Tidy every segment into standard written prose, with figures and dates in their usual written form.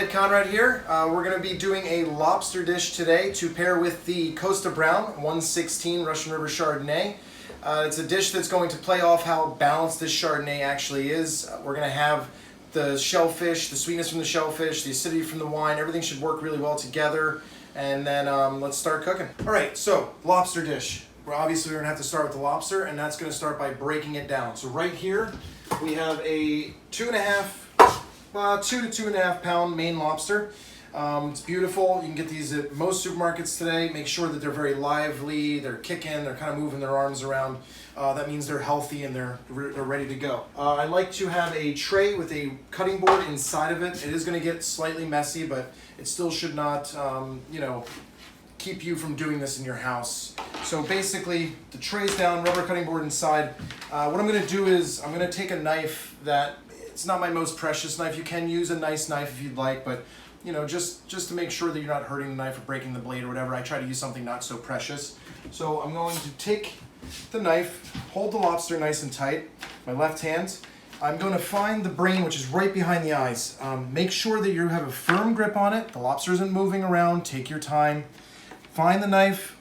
Ed Konrad here. We're going to be doing a lobster dish today to pair with the Kosta Browne 116 Russian River Chardonnay. It's a dish that's going to play off how balanced this Chardonnay actually is. We're going to have the shellfish, the sweetness from the shellfish, the acidity from the wine. Everything should work really well together. And then let's start cooking. All right, so lobster dish. Obviously we're going to have to start with the lobster, and that's going to start by breaking it down. So right here we have a 2 to 2.5 pound Maine lobster. It's beautiful. You can get these at most supermarkets today. Make sure that they're very lively, they're kicking, they're kind of moving their arms around. That means they're healthy and they're ready to go. I like to have a tray with a cutting board inside of it. It is going to get slightly messy, but it still should not, keep you from doing this in your house. So basically, the tray's down, rubber cutting board inside. What I'm going to do is I'm going to take a knife that, it's not my most precious knife. You can use a nice knife if you'd like, but just to make sure that you're not hurting the knife or breaking the blade or whatever, I try to use something not so precious. So I'm going to take the knife, hold the lobster nice and tight, my left hand. I'm going to find the brain, which is right behind the eyes. Make sure that you have a firm grip on it. The lobster isn't moving around. Take your time. Find the knife,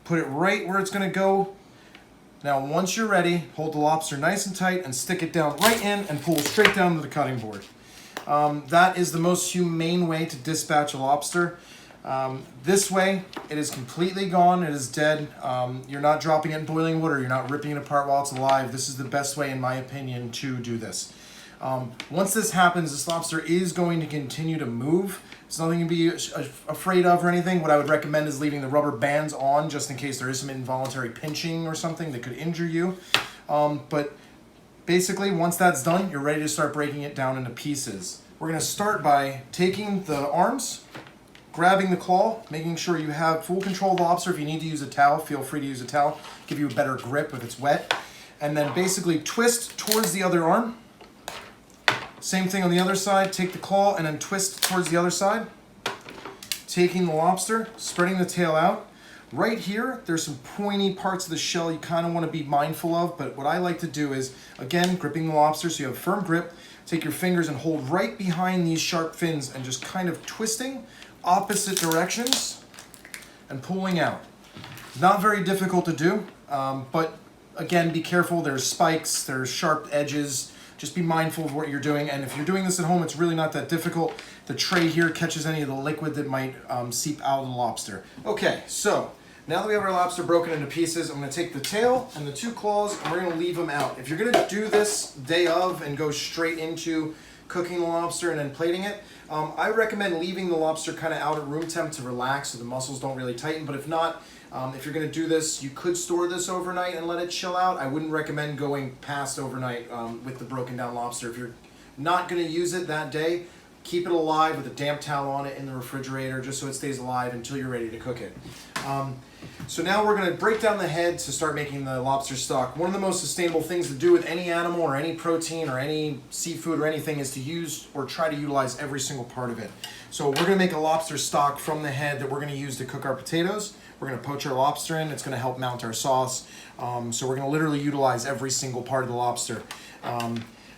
put it right where it's going to go. Now, once you're ready, hold the lobster nice and tight and stick it down right in and pull straight down to the cutting board. That is the most humane way to dispatch a lobster. This way, it is completely gone, it is dead. You're not dropping it in boiling water, you're not ripping it apart while it's alive. This is the best way, in my opinion, to do this. Once this happens, this lobster is going to continue to move. It's nothing to be afraid of or anything. What I would recommend is leaving the rubber bands on just in case there is some involuntary pinching or something that could injure you. But basically, once that's done, you're ready to start breaking it down into pieces. We're going to start by taking the arms, grabbing the claw, making sure you have full control of the lobster. If you need to use a towel, feel free to use a towel. Give you a better grip if it's wet. And then basically twist towards the other arm. Same thing on the other side, take the claw and then twist towards the other side. Taking the lobster, spreading the tail out. Right here, there's some pointy parts of the shell you kind of want to be mindful of, but what I like to do is, again, gripping the lobster so you have a firm grip, take your fingers and hold right behind these sharp fins and just kind of twisting opposite directions and pulling out. Not very difficult to do, but again, be careful. There's spikes, there's sharp edges. Just be mindful of what you're doing, and if you're doing this at home, it's really not that difficult. The tray here catches any of the liquid that might seep out of the lobster. Okay, so now that we have our lobster broken into pieces, I'm going to take the tail and the two claws, and we're going to leave them out. If you're going to do this day of and go straight into cooking the lobster and then plating it, I recommend leaving the lobster kind of out at room temp to relax so the muscles don't really tighten, but if not, if you're going to do this, you could store this overnight and let it chill out. I wouldn't recommend going past overnight with the broken down lobster. If you're not going to use it that day, keep it alive with a damp towel on it in the refrigerator just so it stays alive until you're ready to cook it. So now we're going to break down the head to start making the lobster stock. One of the most sustainable things to do with any animal or any protein or any seafood or anything is to use or try to utilize every single part of it. So we're going to make a lobster stock from the head that we're going to use to cook our potatoes. We're going to poach our lobster in. It's going to help mount our sauce. So we're going to literally utilize every single part of the lobster.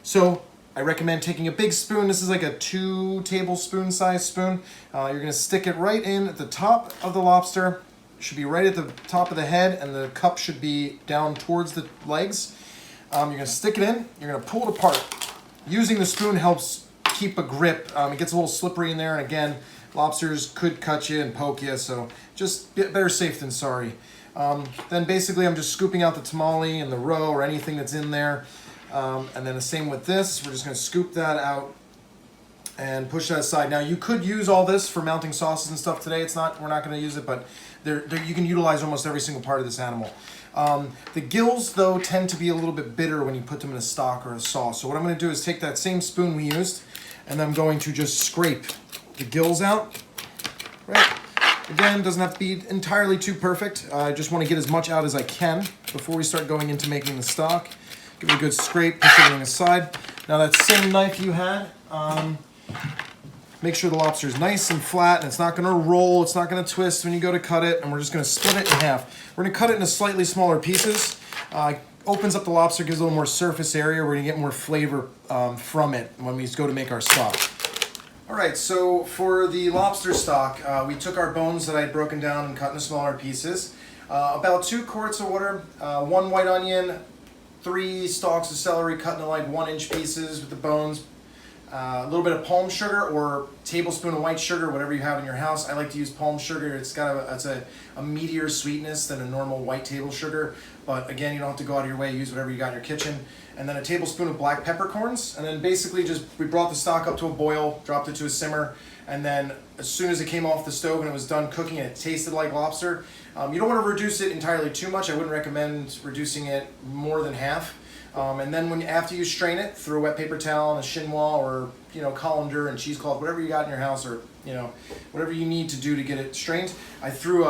So I recommend taking a big spoon. This is like a 2 tablespoon size spoon. You're going to stick it right in at the top of the lobster. It should be right at the top of the head, and the cup should be down towards the legs. You're going to stick it in. You're going to pull it apart. Using the spoon helps keep a grip. It gets a little slippery in there, and again, lobsters could cut you and poke you, so just better safe than sorry. Then basically I'm just scooping out the tamale and the roe or anything that's in there. And then the same with this. We're just going to scoop that out and push that aside. Now you could use all this for mounting sauces and stuff today. We're not going to use it, but you can utilize almost every single part of this animal. The gills, though, tend to be a little bit bitter when you put them in a stock or a sauce. So what I'm going to do is take that same spoon we used, and I'm going to just scrape the gills out. Right. Again, doesn't have to be entirely too perfect. I just want to get as much out as I can before we start going into making the stock. Give it a good scrape, push everything aside. Now that same knife you had, make sure the lobster is nice and flat and it's not going to roll, it's not going to twist when you go to cut it, and we're just going to split it in half. We're going to cut it into slightly smaller pieces. Opens up the lobster, gives a little more surface area. We're going to get more flavor from it when we go to make our stock. All right, so for the lobster stock, we took our bones that I had broken down and cut into smaller pieces. About 2 quarts of water, 1 white onion, 3 stalks of celery cut into like 1-inch pieces with the bones, a little bit of palm sugar or tablespoon of white sugar, whatever you have in your house. I like to use palm sugar. It's got a meatier sweetness than a normal white table sugar. But again, you don't have to go out of your way. Use whatever you got in your kitchen. And then a tablespoon of black peppercorns. And then basically we brought the stock up to a boil, dropped it to a simmer. And then as soon as it came off the stove and it was done cooking and it tasted like lobster, you don't want to reduce it entirely too much. I wouldn't recommend reducing it more than half. And then after you strain it, through a wet paper towel and a chinois or colander and cheesecloth, whatever you got in your house, or whatever you need to do to get it strained. I threw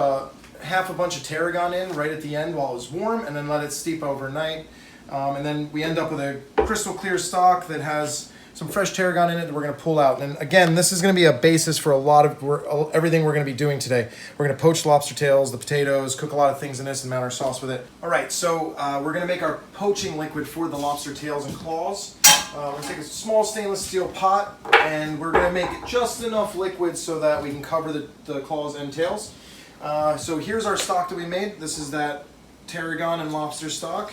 half a bunch of tarragon in right at the end while it was warm, and then let it steep overnight. And then we end up with a crystal clear stock that has some fresh tarragon in it that we're going to pull out. And again, this is going to be a basis for a lot of everything we're going to be doing today. We're going to poach lobster tails, the potatoes, cook a lot of things in this, and mount our sauce with it. All right, so we're going to make our poaching liquid for the lobster tails and claws. We're going to take a small stainless steel pot, and we're going to make just enough liquid so that we can cover the claws and tails. So here's our stock that we made. This is that tarragon and lobster stock.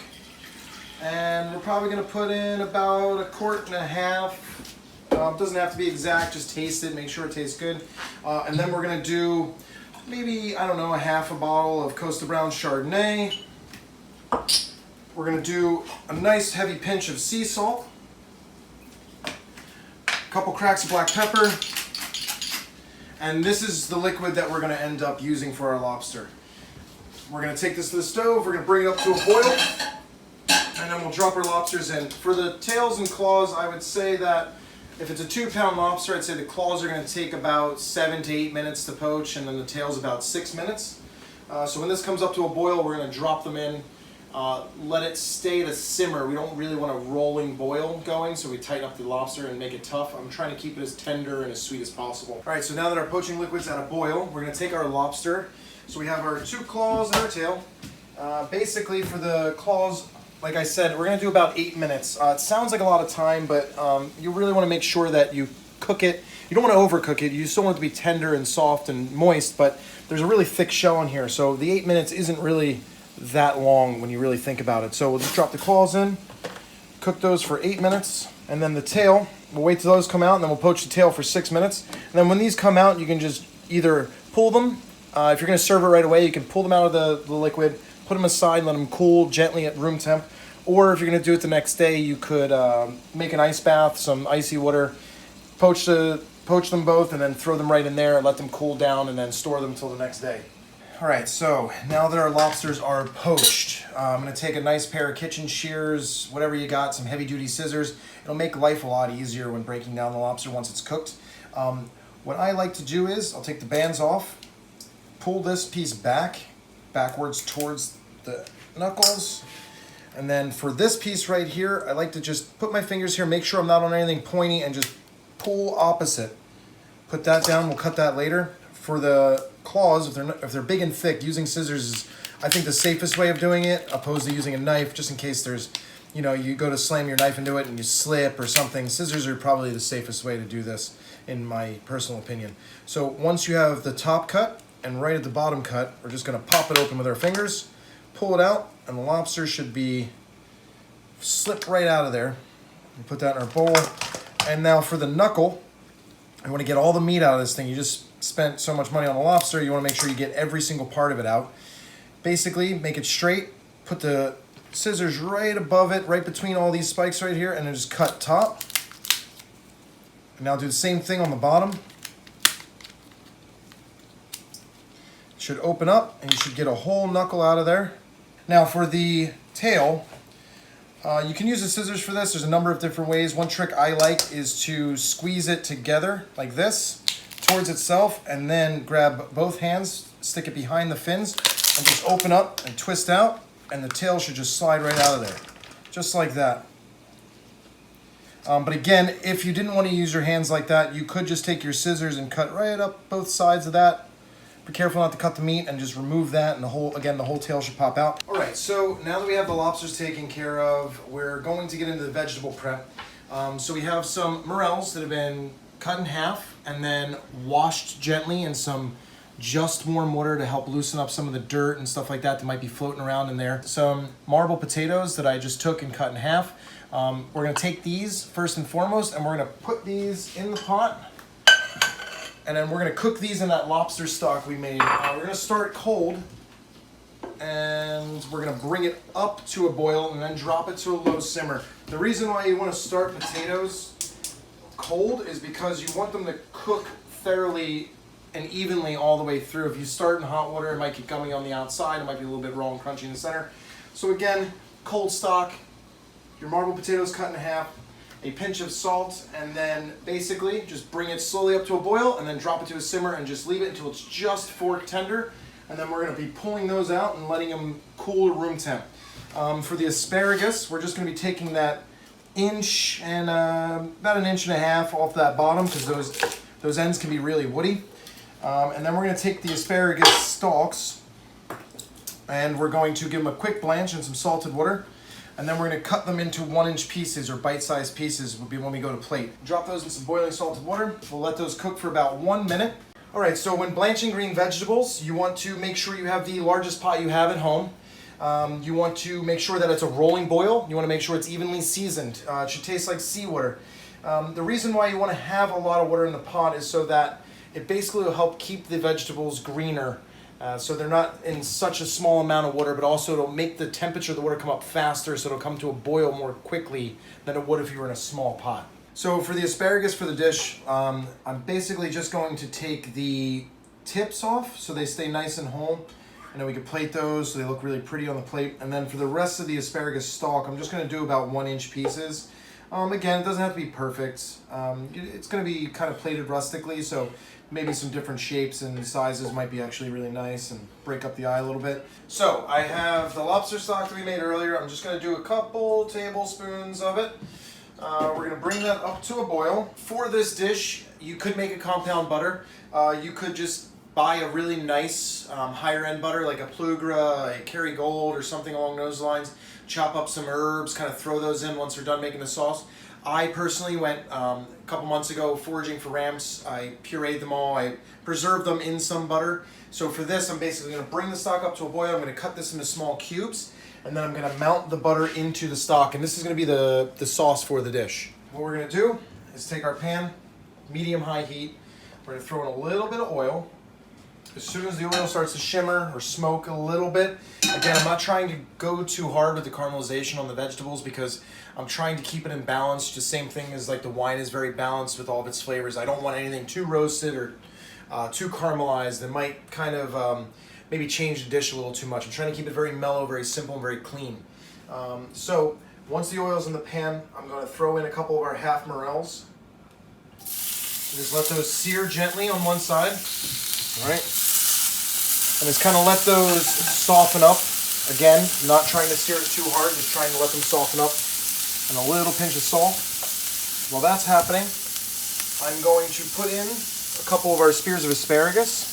And we're probably going to put in about 1.5 quarts. It doesn't have to be exact, just taste it, make sure it tastes good. And then we're going to do maybe, I don't know, a half a bottle of Kosta Browne Chardonnay. We're going to do a nice heavy pinch of sea salt, a couple cracks of black pepper, and this is the liquid that we're going to end up using for our lobster. We're going to take this to the stove, we're going to bring it up to a boil, and then we'll drop our lobsters in. For the tails and claws, I would say that if it's a 2-pound lobster, I'd say the claws are going to take about 7 to 8 minutes to poach, and then the tails about 6 minutes. So when this comes up to a boil, we're going to drop them in, let it stay at a simmer. We don't really want a rolling boil going, so we tighten up the lobster and make it tough. I'm trying to keep it as tender and as sweet as possible. All right, so now that our poaching liquid's at a boil, we're going to take our lobster. So we have our 2 claws and our tail. Basically for the claws, like I said, we're going to do about 8 minutes. It sounds like a lot of time, but you really want to make sure that you cook it. You don't want to overcook it. You still want it to be tender and soft and moist, but there's a really thick shell in here, so the 8 minutes isn't really that long when you really think about it. So we'll just drop the claws in, cook those for 8 minutes, and then the tail, we'll wait till those come out, and then we'll poach the tail for 6 minutes. And then when these come out, you can just either pull them. If you're going to serve it right away, you can pull them out of the liquid, put them aside, let them cool gently at room temp. Or if you're going to do it the next day, you could make an ice bath, some icy water, poach them both, and then throw them right in there, let them cool down, and then store them until the next day. All right, so now that our lobsters are poached, I'm going to take a nice pair of kitchen shears, whatever you got, some heavy-duty scissors. It'll make life a lot easier when breaking down the lobster once it's cooked. What I like to do is I'll take the bands off, pull this piece backwards towards the knuckles. And then for this piece right here, I like to just put my fingers here, make sure I'm not on anything pointy, and just pull opposite. Put that down, we'll cut that later. For the claws, if they're big and thick, using scissors is, I think, the safest way of doing it, opposed to using a knife, just in case there's, you go to slam your knife into it and you slip or something. Scissors are probably the safest way to do this, in my personal opinion. So once you have the top cut and right at the bottom cut, we're just going to pop it open with our fingers, pull it out, and the lobster should be slipped right out of there. We put that in our bowl. And now for the knuckle, I want to get all the meat out of this thing. You just spent so much money on the lobster, you want to make sure you get every single part of it out. Basically, make it straight, put the scissors right above it, right between all these spikes right here, and then just cut top. And now do the same thing on the bottom. It should open up, and you should get a whole knuckle out of there. Now for the tail, you can use the scissors for this. There's a number of different ways. One trick I like is to squeeze it together like this towards itself, and then grab both hands, stick it behind the fins, and just open up and twist out, and the tail should just slide right out of there, just like that. But again, if you didn't want to use your hands like that, you could just take your scissors and cut right up both sides of that. Be careful not to cut the meat, and just remove that, and the whole tail should pop out. All right, so now that we have the lobsters taken care of, we're going to get into the vegetable prep. So we have some morels that have been cut in half and then washed gently in some just warm water to help loosen up some of the dirt and stuff like that that might be floating around in there. Some marble potatoes that I just took and cut in half. We're gonna take these first and foremost and we're gonna put these in the pot. And then we're gonna cook these in that lobster stock we made. We're gonna start cold and we're gonna bring it up to a boil and then drop it to a low simmer. The reason why you wanna start potatoes cold is because you want them to cook thoroughly and evenly all the way through. If you start in hot water, it might get gummy on the outside, it might be a little bit raw and crunchy in the center. So again, cold stock, your marble potatoes cut in half, a pinch of salt, and then basically just bring it slowly up to a boil and then drop it to a simmer and just leave it until it's just fork tender. And then we're gonna be pulling those out and letting them cool to room temp. For the asparagus, we're just gonna be taking that inch and about an inch and a half off that bottom because those ends can be really woody. And then we're going to take the asparagus stalks and we're going to give them a quick blanch in some salted water. And then we're going to cut them into 1-inch pieces or bite-sized pieces will be when we go to plate. Drop those in some boiling salted water. We'll let those cook for about 1 minute. All right, so when blanching green vegetables, you want to make sure you have the largest pot you have at home. You want to make sure that it's a rolling boil. You want to make sure it's evenly seasoned. It should taste like seawater. The reason why you want to have a lot of water in the pot is so that it basically will help keep the vegetables greener. So they're not in such a small amount of water, but also it'll make the temperature of the water come up faster, so it'll come to a boil more quickly than it would if you were in a small pot. So for the asparagus for the dish, I'm basically just going to take the tips off so they stay nice and whole. And then we can plate those so they look really pretty on the plate. And then for the rest of the asparagus stalk, I'm just going to do about 1-inch pieces. Again, it doesn't have to be perfect. It's going to be kind of plated rustically, so maybe some different shapes and sizes might be actually really nice and break up the eye a little bit. So I have the lobster stock that we made earlier. I'm just going to do a couple tablespoons of it. We're going to bring that up to a boil. For this dish, you could make a compound butter. You could just buy a really nice higher end butter like a Plugra, a Kerrygold, or something along those lines. Chop up some herbs, kind of throw those in once you're done making the sauce. I personally went a couple months ago foraging for ramps. I pureed them all. I preserved them in some butter. So for this, I'm basically going to bring the stock up to a boil. I'm going to cut this into small cubes, and then I'm going to mount the butter into the stock. And this is going to be the sauce for the dish. What we're going to do is take our pan, medium-high heat. We're going to throw in a little bit of oil. As soon as the oil starts to shimmer or smoke a little bit, again, I'm not trying to go too hard with the caramelization on the vegetables because I'm trying to keep it in balance. The same thing as like the wine is very balanced with all of its flavors. I don't want anything too roasted or too caramelized that might kind of maybe change the dish a little too much. I'm trying to keep it very mellow, very simple, and very clean. So once the oil's in the pan, I'm going to throw in a couple of our half morels. Just let those sear gently on one side. All right. And just kind of let those soften up. Again, not trying to sear it too hard, just trying to let them soften up. And a little pinch of salt. While that's happening, I'm going to put in a couple of our spears of asparagus.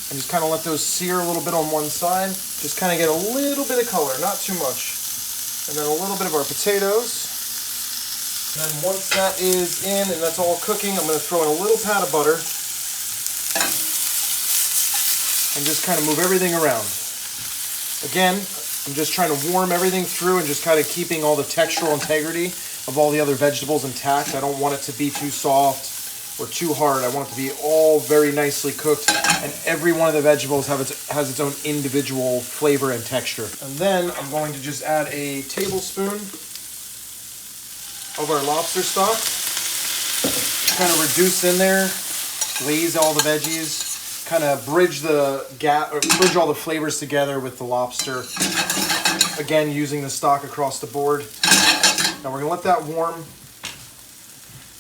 And just kind of let those sear a little bit on one side. Just kind of get a little bit of color, not too much. And then a little bit of our potatoes. And then once that is in and that's all cooking, I'm going to throw in a little pat of butter. And just kind of move everything around. Again, I'm just trying to warm everything through and just kind of keeping all the textural integrity of all the other vegetables intact. I don't want it to be too soft or too hard. I want it to be all very nicely cooked, and every one of the vegetables has its own individual flavor and texture. And then I'm going to just add a tablespoon of our lobster stock. Kind of reduce in there, glaze all the veggies. Kind of bridge the gap, or bridge all the flavors together with the lobster. Again, using the stock across the board. Now we're gonna let that warm,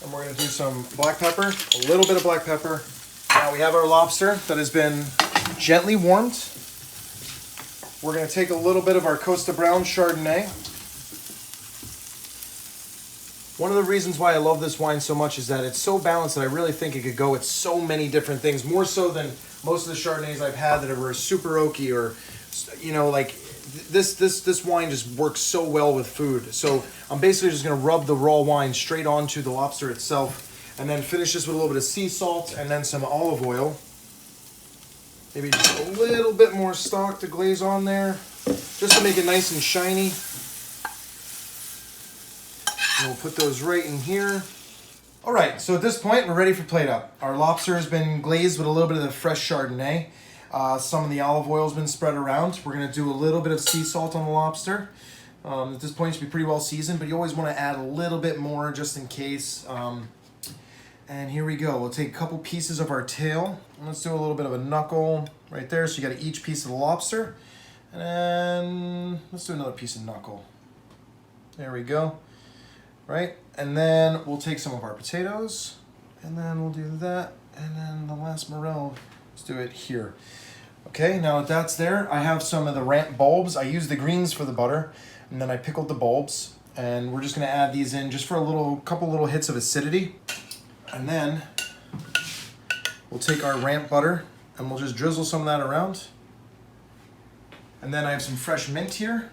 and we're gonna do some black pepper, a little bit of black pepper. Now we have our lobster that has been gently warmed. We're gonna take a little bit of our Kosta Browne Chardonnay. One of the reasons why I love this wine so much is that it's so balanced that I really think it could go with so many different things, more so than most of the Chardonnays I've had that were super oaky or, you know, like this wine just works so well with food. So I'm basically just gonna rub the raw wine straight onto the lobster itself, and then finish this with a little bit of sea salt and then some olive oil. Maybe just a little bit more stock to glaze on there, just to make it nice and shiny. And we'll put those right in here. All right, so at this point, we're ready for plate up. Our lobster has been glazed with a little bit of the fresh Chardonnay. Some of the olive oil has been spread around. We're gonna do a little bit of sea salt on the lobster. At this point, it should be pretty well seasoned, but you always wanna add a little bit more just in case. And here we go. We'll take a couple pieces of our tail. Let's do a little bit of a knuckle right there. So you got each piece of the lobster. And then let's do another piece of knuckle. There we go. Right? And then we'll take some of our potatoes. And then we'll do that. And then the last morel, let's do it here. Okay, now that that's there, I have some of the ramp bulbs. I use the greens for the butter. And then I pickled the bulbs. And we're just gonna add these in just for a couple little hits of acidity. And then we'll take our ramp butter and we'll just drizzle some of that around. And then I have some fresh mint here.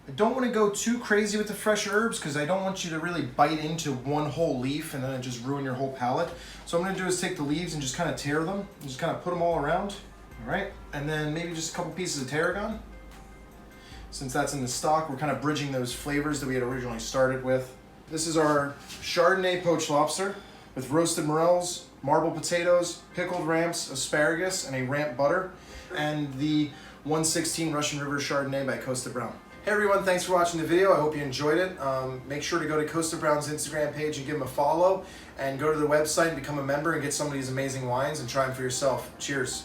I don't want to go too crazy with the fresh herbs because I don't want you to really bite into one whole leaf and then it just ruin your whole palate. So what I'm going to do is take the leaves and just kind of tear them and just kind of put them all around. All right, and then maybe just a couple pieces of tarragon. Since that's in the stock, we're kind of bridging those flavors that we had originally started with. This is our Chardonnay poached lobster with roasted morels, marble potatoes, pickled ramps, asparagus, and a ramp butter, and the 116 Russian River Chardonnay by Kosta Browne. Hey everyone, thanks for watching the video. I hope you enjoyed it. Make sure to go to Kosta Browne's Instagram page and give him a follow, and go to the website and become a member and get some of these amazing wines and try them for yourself. Cheers.